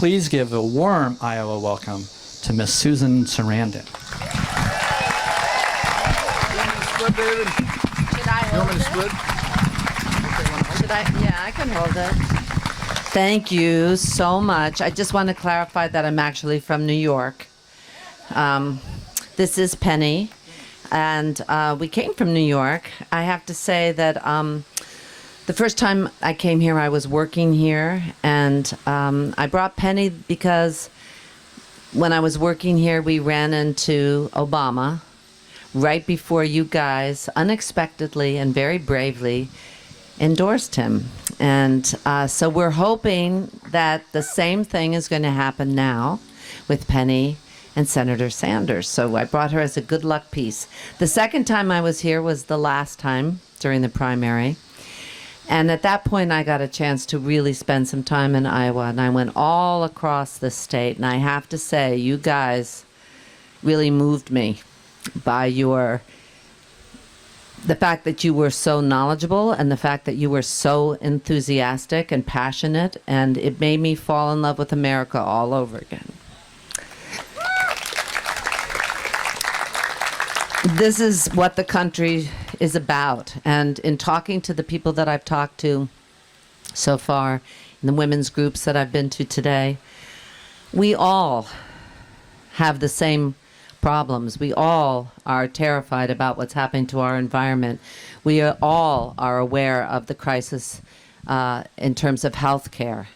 please give a warm Iowa welcome to Miss Susan Sarandon. Should I hold it? Should I? Yeah, I can hold it. Thank you so much. I just want to clarify that I'm actually from New York. This is Penny, and we came from New York. I have to say that the first time I came here, I was working here, and I brought Penny because when I was working here, we ran into Obama right before you guys unexpectedly and very bravely endorsed him. And so we're hoping that the same thing is going to happen now with Penny and Senator Sanders. So I brought her as a good luck piece. The second time I was here was the last time during the primary. And at that point, I got a chance to really spend some time in Iowa. And I went all across the state. And I have to say, you guys really moved me by the fact that you were so knowledgeable and the fact that you were so enthusiastic and passionate, and it made me fall in love with America all over again. This is what the country is about, and in talking to the people that I've talked to so far, in the women's groups that I've been to today, we all have the same problems. We all are terrified about what's happening to our environment. We all are aware of the crisis in terms of health care.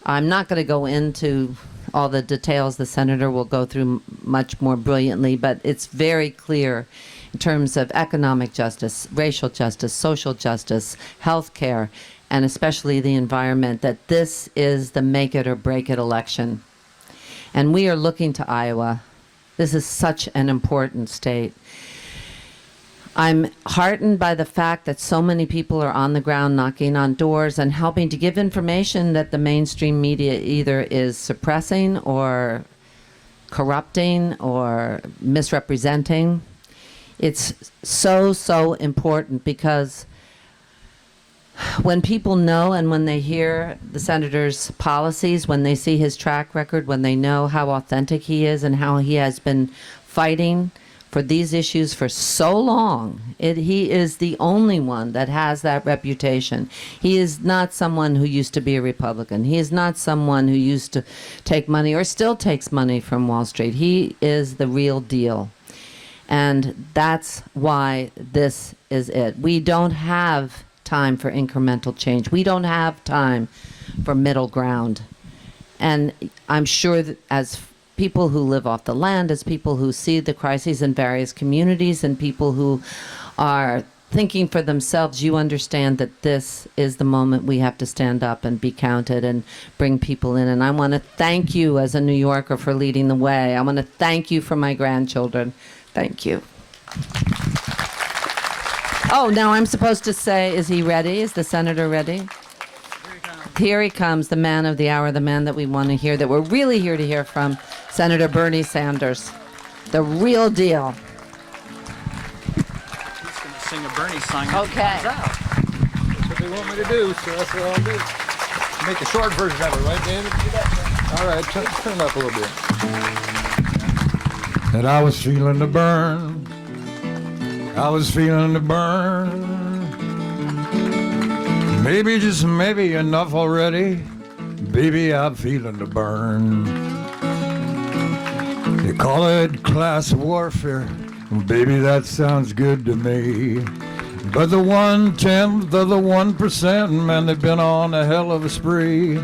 I'm not going to go into all the details. The senator will go through much more brilliantly, but it's very clear in terms of economic justice, racial justice, social justice, health care, and especially the environment, that this is the make it or break it election. And we are looking to Iowa. This is such an important state. I'm heartened by the fact that so many people are on the ground knocking on doors and helping to give information that the mainstream media either is suppressing or corrupting or misrepresenting. It's so, so important, because when people know and when they hear the senator's policies, when they see his track record, when they know how authentic he is and how he has been fighting for these issues for so long, he is the only one that has that reputation. He is not someone who used to be a Republican. He is not someone who used to take money or still takes money from Wall Street. He is the real deal. And that's why this is it. We don't have time for incremental change. We don't have time for middle ground. And I'm sure that as people who live off the land, as people who see the crises in various communities, and people who are thinking for themselves, you understand that this is the moment we have to stand up and be counted and bring people in. And I want to thank you as a New Yorker for leading the way. I want to thank you for my grandchildren. Thank you. Oh, now I'm supposed to say, is he ready? Is the senator ready? Here he comes, the man of the hour, the man that we want to hear, that we're really here to hear from, Senator Bernie Sanders, the real deal. He's going to sing a Bernie song. Okay. That's what they want me to do, so that's what I'll do. Make a short version of it, right, David? All right, turn it up a little bit. And I was feeling the burn. I was feeling the burn. Maybe, just maybe, enough already. Baby, I'm feeling the burn. They call it class warfare. Baby, that sounds good to me. But the 1/10 of the 1%, man, they've been on a hell of a spree.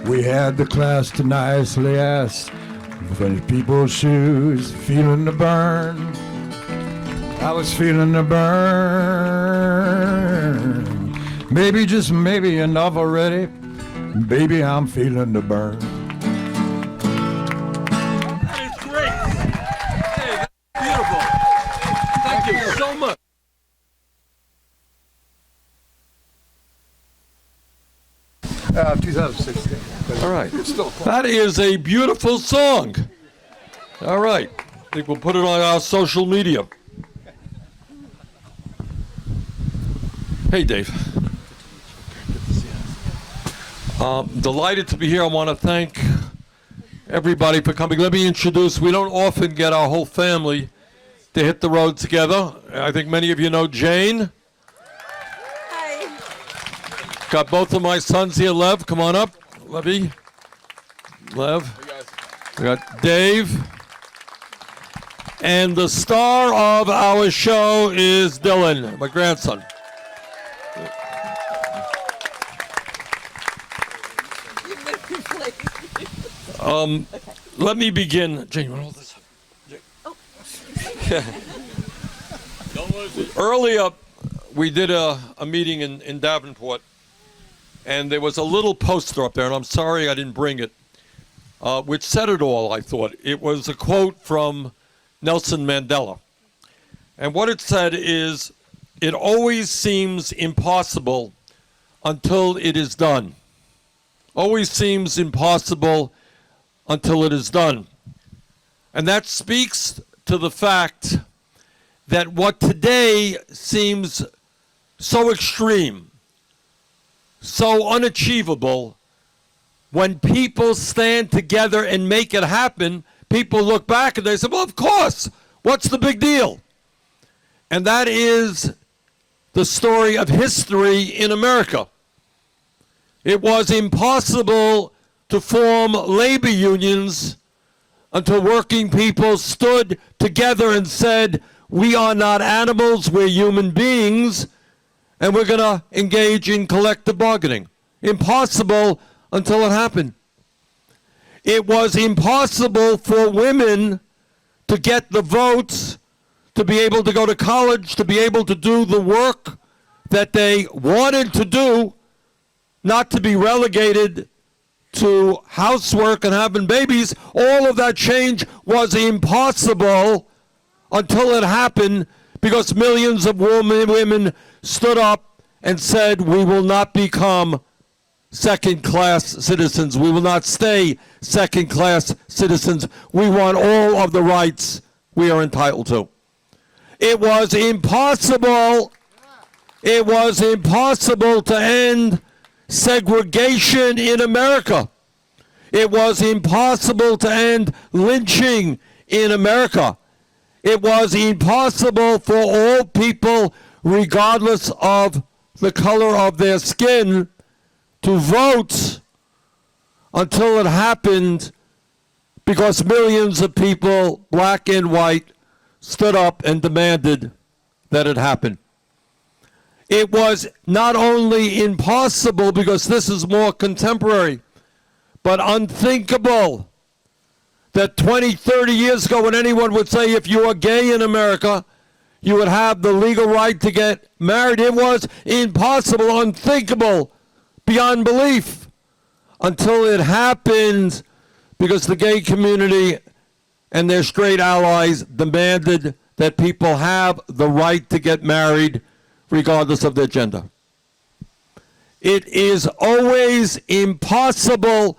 We had the class to nicely ask for people's shoes, feeling the burn. I was feeling the burn. Maybe, just maybe, enough already. Baby, I'm feeling the burn. That is great. Hey, that's beautiful. Thank you so much. Uh, 2016. All right. It's still That is a beautiful song. All right. I think we'll put it on our social media. Hey, Dave. Delighted to be here. I want to thank everybody for coming. Let me introduce, we don't often get our whole family to hit the road together. I think many of you know Jane. Hi. Got both of my sons here. Lev, come on up. Levy. Lev. We got Dave. And the star of our show is Dylan, my grandson. Let me begin. Jane, you want to hold this up? Oh. Earlier, we did a meeting in Davenport, and there was a little poster up there, and I'm sorry I didn't bring it, which said it all, I thought. It was a quote from Nelson Mandela. And what it said is, "It always seems impossible until it is done." Always seems impossible until it is done. And that speaks to the fact that what today seems so extreme, so unachievable, when people stand together and make it happen, people look back and they say, well, of course, what's the big deal? And that is the story of history in America. It was impossible to form labor unions until working people stood together and said, we are not animals, we're human beings, and we're going to engage in collective bargaining. Impossible until it happened. It was impossible for women to get the votes, to be able to go to college, to be able to do the work that they wanted to do, not to be relegated to housework and having babies. All of that change was impossible until it happened, because millions of women stood up and said, we will not become second-class citizens. We will not stay second-class citizens. We want all of the rights we are entitled to. It was impossible. It was impossible to end segregation in America. It was impossible to end lynching in America. It was impossible for all people, regardless of the color of their skin, to vote until it happened, because millions of people, black and white, stood up and demanded that it happen. It was not only impossible, because this is more contemporary, but unthinkable that 20, 30 years ago, when anyone would say if you are gay in America, you would have the legal right to get married. It was impossible, unthinkable, beyond belief, until it happened, because the gay community and their straight allies demanded that people have the right to get married regardless of their gender. It is always impossible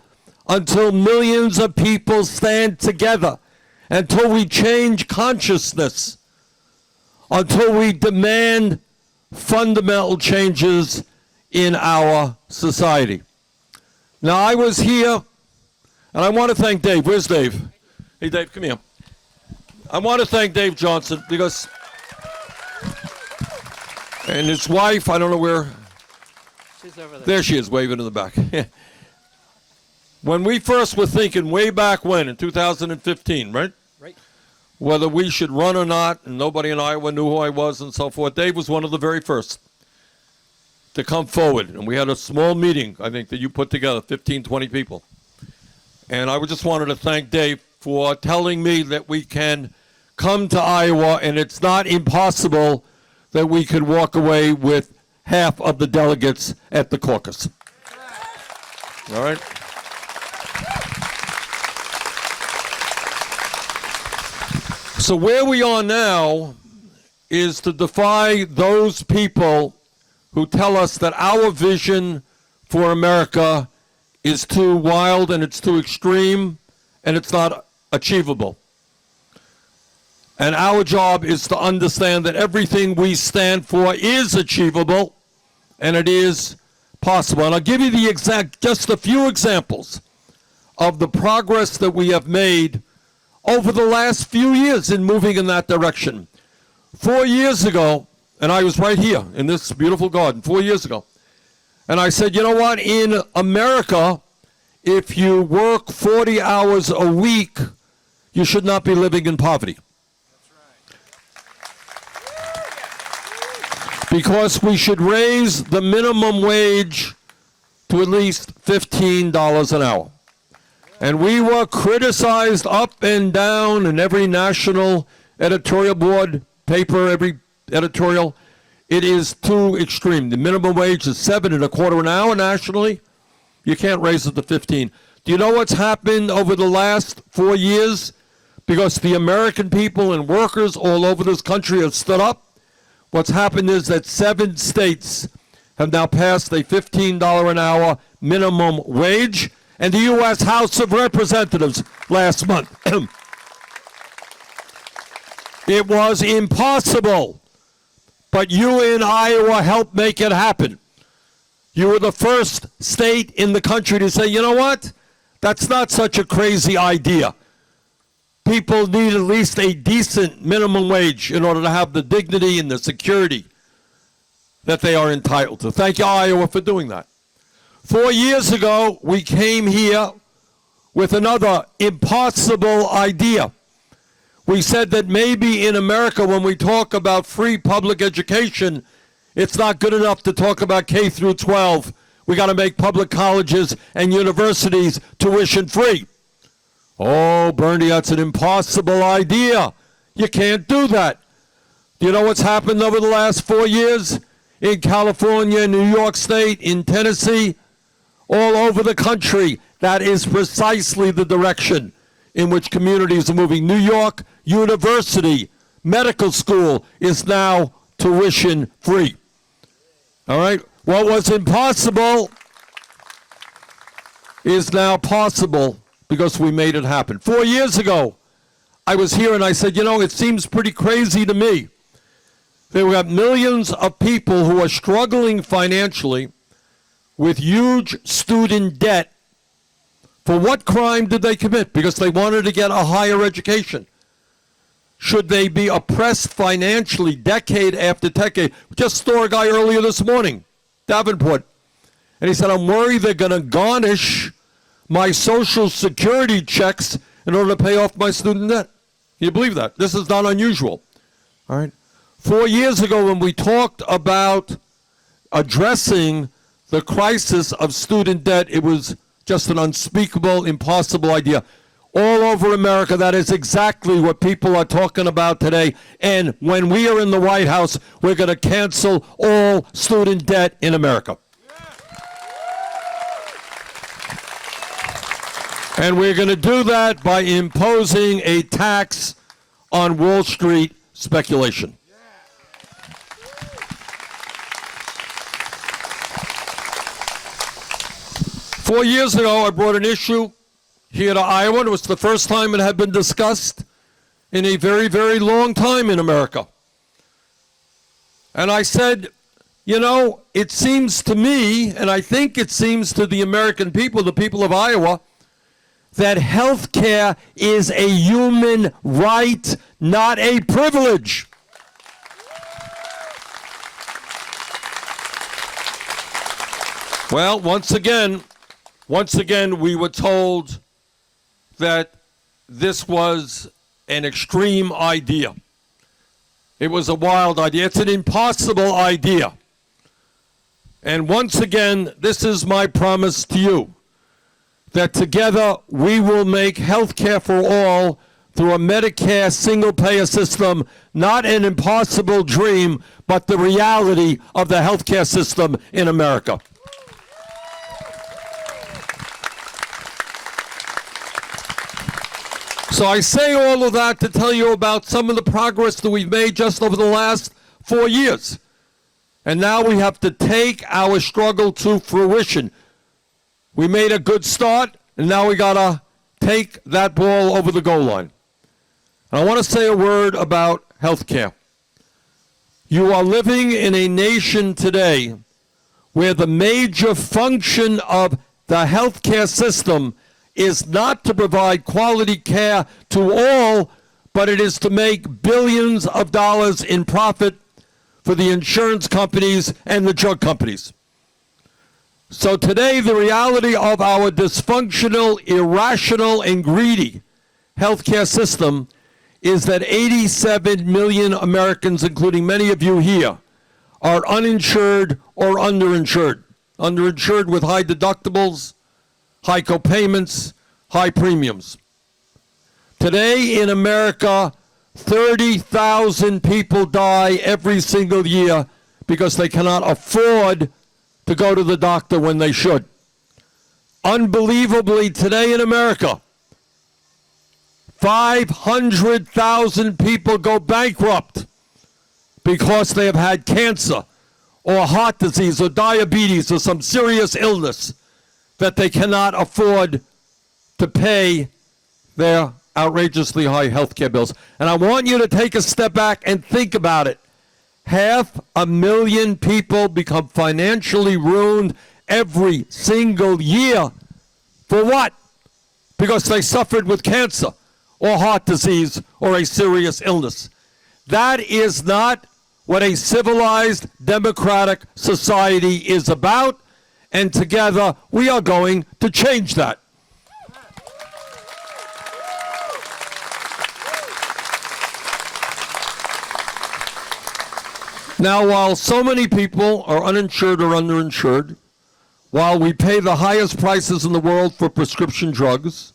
until millions of people stand together, until we change consciousness, until we demand fundamental changes in our society. Now, I was here, and I want to thank Dave. Where's Dave? Hey, Dave, come here. I want to thank Dave Johnson, because, and his wife, I don't know where. She's over there. There she is, waving in the back. When we first were thinking way back when, in 2015, right? Right. Whether we should run or not, and nobody in Iowa knew who I was and so forth, Dave was one of the very first to come forward. And we had a small meeting, I think, that you put together, 15, 20 people. And I just wanted to thank Dave for telling me that we can come to Iowa, and it's not impossible that we could walk away with half of the delegates at the caucus. All right? So where we are now is to defy those people who tell us that our vision for America is too wild and it's too extreme and it's not achievable. And our job is to understand that everything we stand for is achievable and it is possible. And I'll give you just a few examples of the progress that we have made over the last few years in moving in that direction. 4 years ago, and I was right here in this beautiful garden 4 years ago, and I said, you know what, in America, if you work 40 hours a week, you should not be living in poverty. Because we should raise the minimum wage to at least $15 an hour. And we were criticized up and down in every national editorial board, paper, every editorial. It is too extreme. The minimum wage is $7.25 an hour nationally. You can't raise it to 15. Do you know what's happened over the last 4 years? Because the American people and workers all over this country have stood up. What's happened is that 7 states have now passed a $15 an hour minimum wage, and the U.S. House of Representatives last month. It was impossible, but you in Iowa helped make it happen. You were the first state in the country to say, you know what? That's not such a crazy idea. People need at least a decent minimum wage in order to have the dignity and the security that they are entitled to. Thank you, Iowa, for doing that. 4 years ago, we came here with another impossible idea. We said that maybe in America, when we talk about free public education, it's not good enough to talk about K through 12. We got to make public colleges and universities tuition free. Oh, Bernie, that's an impossible idea. You can't do that. Do you know what's happened over the last 4 years? In California, New York State, in Tennessee, all over the country, that is precisely the direction in which communities are moving. New York University Medical School is now tuition free. All right? What was impossible is now possible because we made it happen. 4 years ago, I was here and I said, you know, it seems pretty crazy to me. There we have millions of people who are struggling financially with huge student debt. For what crime did they commit? Because they wanted to get a higher education. Should they be oppressed financially decade after decade? Just saw a guy earlier this morning, Davenport, and he said, I'm worried they're going to garnish my Social Security checks in order to pay off my student debt. Can you believe that? This is not unusual. All right. 4 years ago, when we talked about addressing the crisis of student debt, it was just an unspeakable, impossible idea. All over America, that is exactly what people are talking about today. And when we are in the White House, we're going to cancel all student debt in America. And we're going to do that by imposing a tax on Wall Street speculation. 4 years ago, I brought an issue here to Iowa. It was the first time it had been discussed in a very, very long time in America. And I said, you know, it seems to me, and I think it seems to the American people, the people of Iowa, that health care is a human right, not a privilege. Well, once again, we were told that this was an extreme idea. It was a wild idea. It's an impossible idea. And once again, this is my promise to you, that together we will make health care for all through a Medicare single-payer system, not an impossible dream, but the reality of the health care system in America. So I say all of that to tell you about some of the progress that we've made just over the last 4 years. And now we have to take our struggle to fruition. We made a good start, and now we got to take that ball over the goal line. And I want to say a word about health care. You are living in a nation today where the major function of the health care system is not to provide quality care to all, but it is to make billions of dollars in profit for the insurance companies and the drug companies. So today, the reality of our dysfunctional, irrational, and greedy healthcare system is that 87 million Americans, including many of you here, are uninsured or underinsured. Underinsured with high deductibles, high copayments, high premiums. Today in America, 30,000 people die every single year because they cannot afford to go to the doctor when they should. Unbelievably, today in America, 500,000 people go bankrupt because they have had cancer or heart disease or diabetes or some serious illness that they cannot afford to pay their outrageously high health care bills. And I want you to take a step back and think about it. 500,000 people become financially ruined every single year. For what? Because they suffered with cancer or heart disease or a serious illness. That is not what a civilized democratic society is about, and together we are going to change that. Now, while so many people are uninsured or underinsured, while we pay the highest prices in the world for prescription drugs,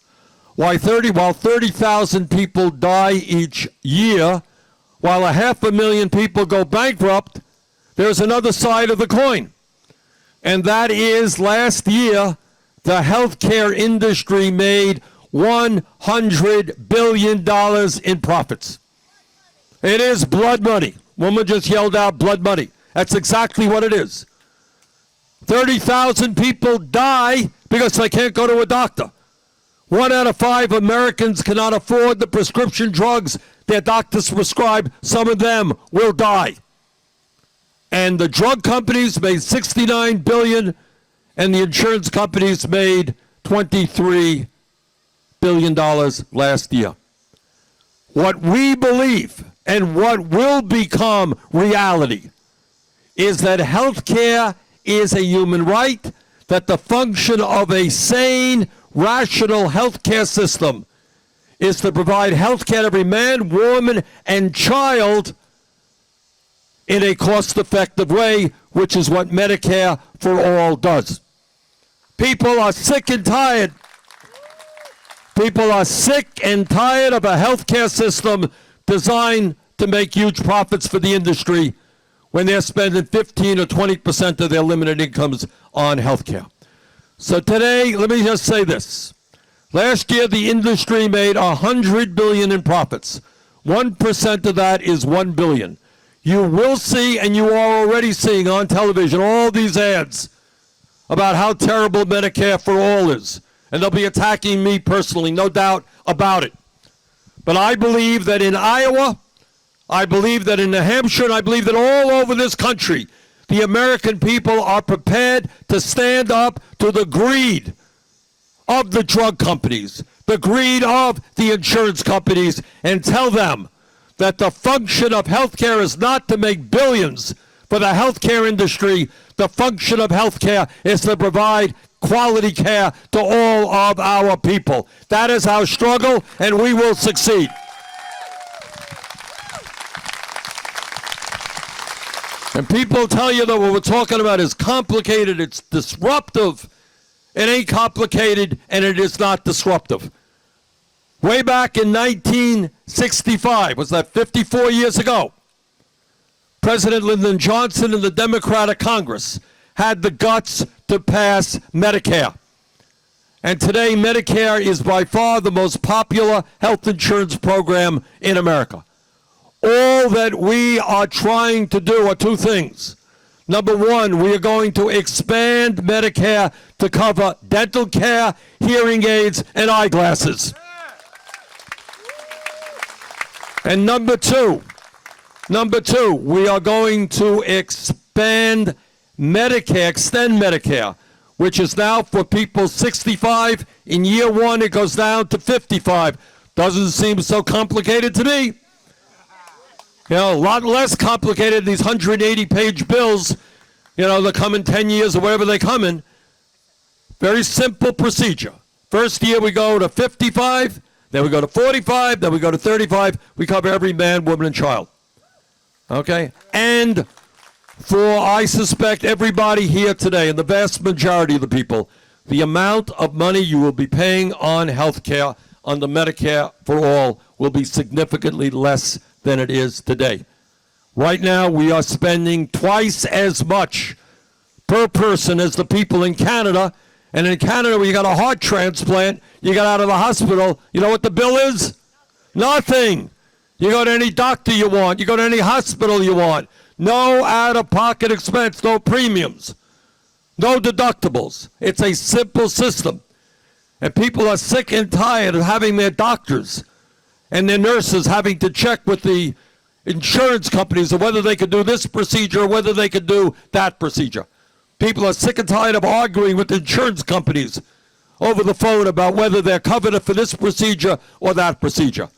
while 30,000 people die each year, while 500,000 people go bankrupt, there's another side of the coin. And that is, last year, the healthcare industry made $100 billion in profits. It is blood money. Woman just yelled out blood money. That's exactly what it is. 30,000 people die because they can't go to a doctor. 1 out of 5 Americans cannot afford the prescription drugs their doctors prescribe. Some of them will die. And the drug companies made $69 billion, and the insurance companies made $23 billion last year. What we believe and what will become reality is that health care is a human right, that the function of a sane, rational health care system is to provide health care to every man, woman, and child in a cost-effective way, which is what Medicare for All does. People are sick and tired. People are sick and tired of a health care system designed to make huge profits for the industry when they're spending 15 or 20% of their limited incomes on health care. So today, let me just say this. Last year, the industry made $100 billion in profits. 1% of that is $1 billion. You will see, and you are already seeing on television, all these ads about how terrible Medicare for All is. And they'll be attacking me personally, no doubt about it. But I believe that in Iowa, I believe that in New Hampshire, and I believe that all over this country, the American people are prepared to stand up to the greed of the drug companies, the greed of the insurance companies, and tell them that the function of healthcare is not to make billions for the healthcare industry. The function of healthcare is to provide quality care to all of our people. That is our struggle, and we will succeed. And people tell you that what we're talking about is complicated, it's disruptive. It ain't complicated, and it is not disruptive. Way back in 1965, was that 54 years ago, President Lyndon Johnson and the Democratic Congress had the guts to pass Medicare. And today, Medicare is by far the most popular health insurance program in America. All that we are trying to do are two things. Number one, we are going to expand Medicare to cover dental care, hearing aids, and eyeglasses. And number two, we are going to extend Medicare which is now for people 65. In year one, it goes down to 55. Doesn't seem so complicated to me. You know, a lot less complicated than these 180-page bills, you know, that come in 10 years or whatever they come in. Very simple procedure. First year we go to 55, then we go to 45, then we go to 35. We cover every man, woman, and child. Okay? And for, I suspect, everybody here today, and the vast majority of the people, the amount of money you will be paying on health care under Medicare for all will be significantly less than it is today. Right now, we are spending twice as much per person as the people in Canada. And in Canada, when you got a heart transplant, you got out of the hospital, you know what the bill is? Nothing. You go to any doctor you want. You go to any hospital you want. No out-of-pocket expense, no premiums, no deductibles. It's a simple system. And people are sick and tired of having their doctors and their nurses having to check with the insurance companies of whether they could do this procedure or whether they could do that procedure. People are sick and tired of arguing with insurance companies over the phone about whether they're covered for this procedure or that procedure.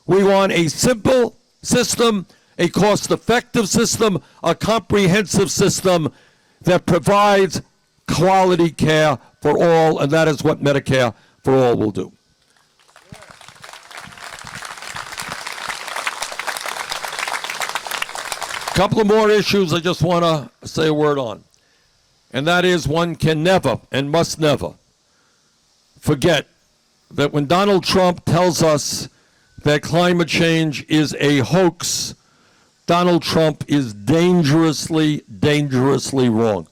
We want a simple system, a cost-effective system, a comprehensive system that provides quality care for all, and that is what Medicare for all will do. A couple of more issues I just want to say a word on. And that is, one can never and must never forget that when Donald Trump tells us that climate change is a hoax, Donald Trump is dangerously, dangerously wrong.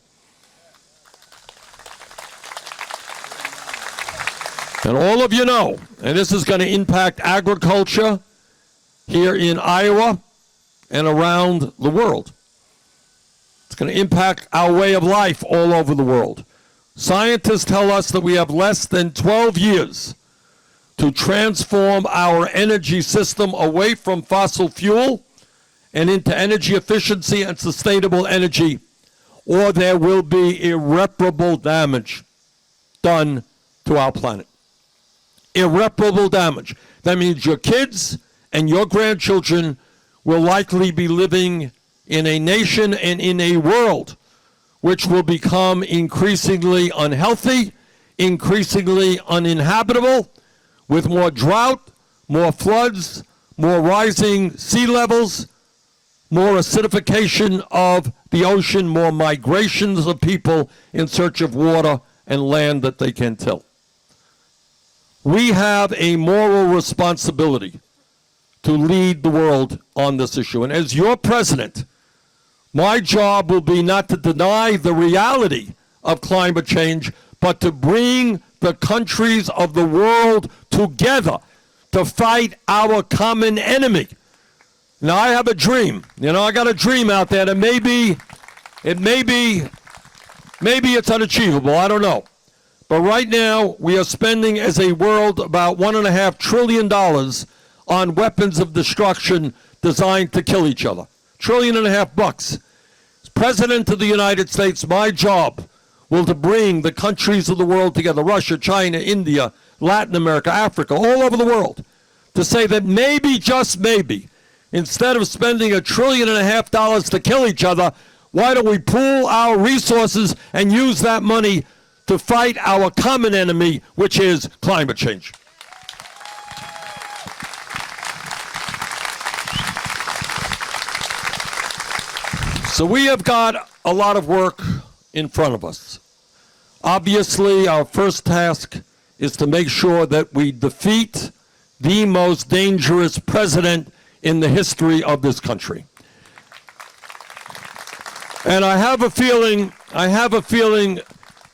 And all of you know, and this is going to impact agriculture here in Iowa and around the world. It's going to impact our way of life all over the world. Scientists tell us that we have less than 12 years to transform our energy system away from fossil fuel and into energy efficiency and sustainable energy, or there will be irreparable damage done to our planet. Irreparable damage. That means your kids and your grandchildren will likely be living in a nation and in a world which will become increasingly unhealthy, increasingly uninhabitable, with more drought, more floods, more rising sea levels, more acidification of the ocean, more migrations of people in search of water and land that they can till. We have a moral responsibility to lead the world on this issue. And as your president, my job will be not to deny the reality of climate change, but to bring the countries of the world together to fight our common enemy. Now, I have a dream. You know, I got a dream out there that maybe it's unachievable. I don't know. But right now, we are spending as a world about $1.5 trillion on weapons of destruction designed to kill each other. $1.5 trillion. As President of the United States, my job will to bring the countries of the world together, Russia, China, India, Latin America, Africa, all over the world, to say that maybe, just maybe, instead of spending $1.5 trillion to kill each other, why don't we pool our resources and use that money to fight our common enemy, which is climate change. So we have got a lot of work in front of us. Obviously, our first task is to make sure that we defeat the most dangerous president in the history of this country. And I have a feeling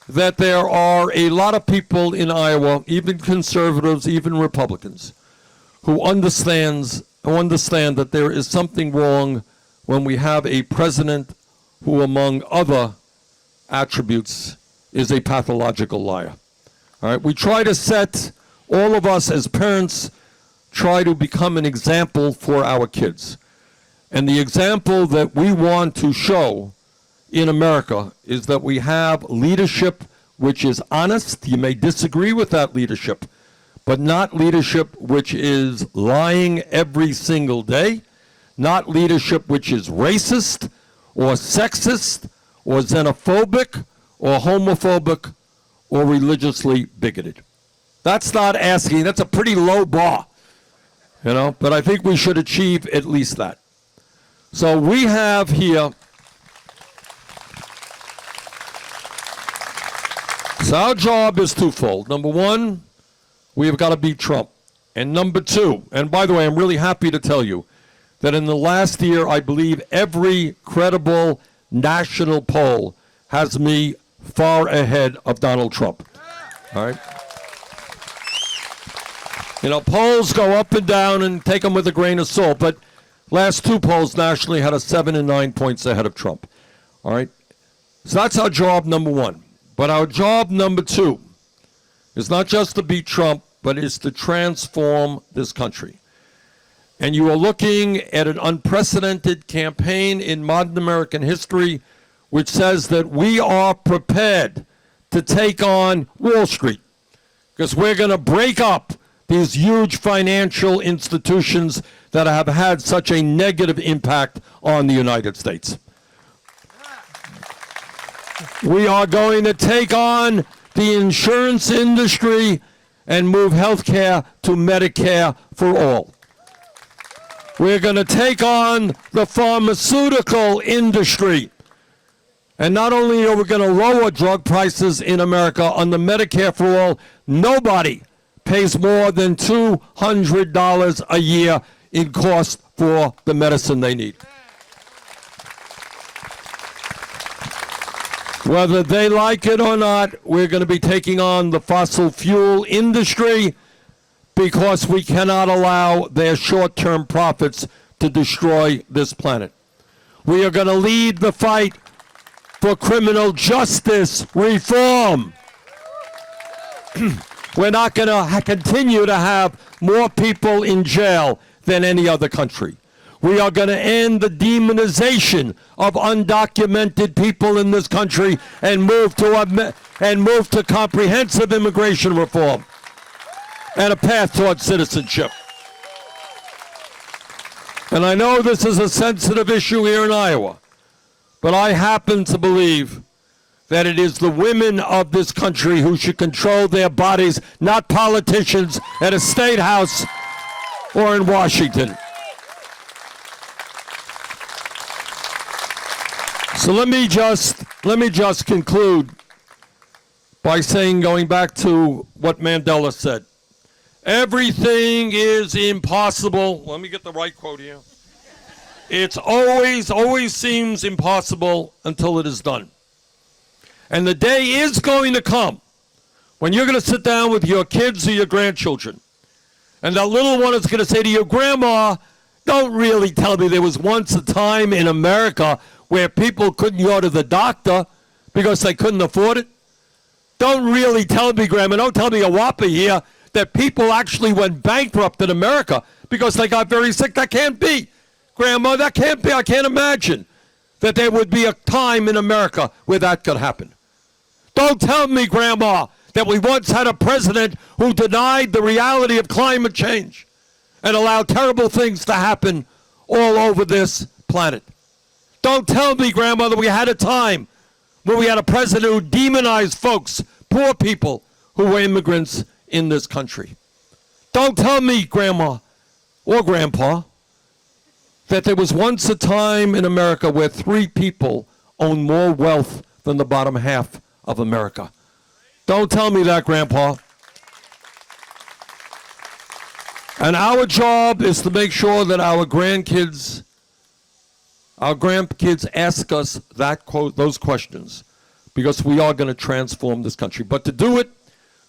that there are a lot of people in Iowa, even conservatives, even Republicans, who understand that there is something wrong when we have a president who, among other attributes, is a pathological liar. All right, we try to set, all of us as parents, try to become an example for our kids. And the example that we want to show in America is that we have leadership which is honest. You may disagree with that leadership, but not leadership which is lying every single day, not leadership which is racist or sexist or xenophobic or homophobic or religiously bigoted. That's not asking, that's a pretty low bar, but I think we should achieve at least that. So we have here, so our job is twofold. Number one, we have got to beat Trump. And number two, and by the way, I'm really happy to tell you that in the last year, I believe every credible national poll has me far ahead of Donald Trump. All right? Polls go up and down and take them with a grain of salt, but last two polls nationally had us 7 and 9 points ahead of Trump. All right? So that's our job number one. But our job number two is not just to beat Trump, but is to transform this country. And you are looking at an unprecedented campaign in modern American history which says that we are prepared to take on Wall Street because we're going to break up these huge financial institutions that have had such a negative impact on the United States. We are going to take on the insurance industry and move health care to Medicare for all. We're going to take on the pharmaceutical industry. And not only are we going to lower drug prices in America on the Medicare for all, nobody pays more than $200 a year in cost for the medicine they need. Whether they like it or not, we're going to be taking on the fossil fuel industry because we cannot allow their short-term profits to destroy this planet. We are going to lead the fight for criminal justice reform. We're not going to continue to have more people in jail than any other country. We are going to end the demonization of undocumented people in this country and move to comprehensive immigration reform and a path toward citizenship. And I know this is a sensitive issue here in Iowa, but I happen to believe that it is the women of this country who should control their bodies, not politicians at a state house or in Washington. So let me just conclude by saying, going back to what Mandela said, everything is impossible. Let me get the right quote here. It's always seems impossible until it is done. And the day is going to come when you're going to sit down with your kids or your grandchildren, and that little one is going to say to you, Grandma, don't really tell me there was once a time in America where people couldn't go to the doctor because they couldn't afford it. Don't really tell me, Grandma, don't tell me a whopper here that people actually went bankrupt in America because they got very sick. That can't be. Grandma, that can't be. I can't imagine that there would be a time in America where that could happen. Don't tell me, Grandma, that we once had a president who denied the reality of climate change and allowed terrible things to happen all over this planet. Don't tell me, Grandma, that we had a time where we had a president who demonized folks, poor people who were immigrants in this country. Don't tell me, Grandma or Grandpa, that there was once a time in America where 3 people owned more wealth than the bottom half of America. Don't tell me that, Grandpa. And our job is to make sure that our grandkids ask us those questions, because we are going to transform this country. But to do it,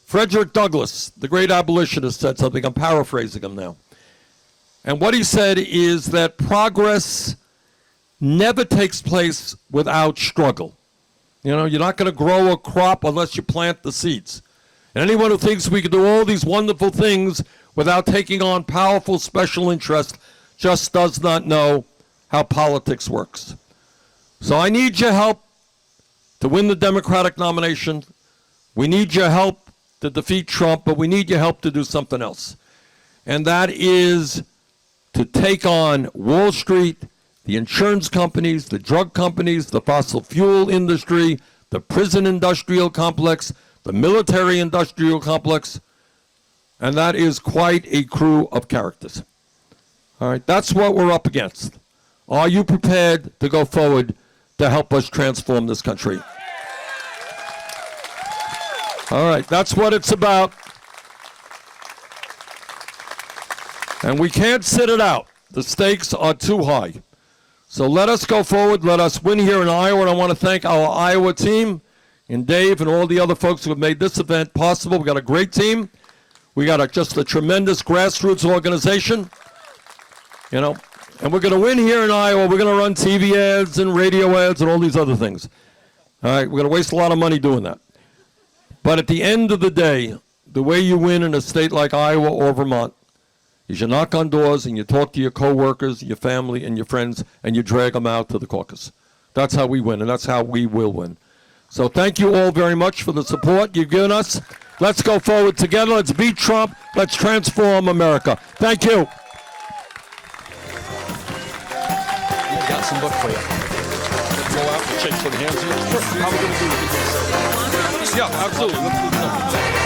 Frederick Douglass, the great abolitionist, said something. I'm paraphrasing him now. And what he said is that progress never takes place without struggle. You're not going to grow a crop unless you plant the seeds. And anyone who thinks we can do all these wonderful things without taking on powerful special interest just does not know how politics works. So I need your help to win the Democratic nomination We need your help to defeat Trump, but we need your help to do something else. And that is to take on Wall Street, the insurance companies, the drug companies, the fossil fuel industry, the prison industrial complex, the military industrial complex, and that is quite a crew of characters. All right, that's what we're up against. Are you prepared to go forward to help us transform this country? All right, that's what it's about. And we can't sit it out. The stakes are too high. So let us go forward. Let us win here in Iowa. And I want to thank our Iowa team and Dave and all the other folks who have made this event possible. We got a great team. We got just a tremendous grassroots organization. You know, and we're going to win here in Iowa. We're going to run TV ads and radio ads and all these other things. All right, we're going to waste a lot of money doing that. But at the end of the day, the way you win in a state like Iowa or Vermont is you knock on doors and you talk to your coworkers, your family, and your friends, and you drag them out to the caucus. That's how we win, and that's how we will win. So thank you all very much for the support you've given us. Let's go forward together. Let's beat Trump. Let's transform America. Thank you. I got some book for you. Let's go out and shake some hands here. Sure. How are we going to do this? Yeah, absolutely. Let's do something.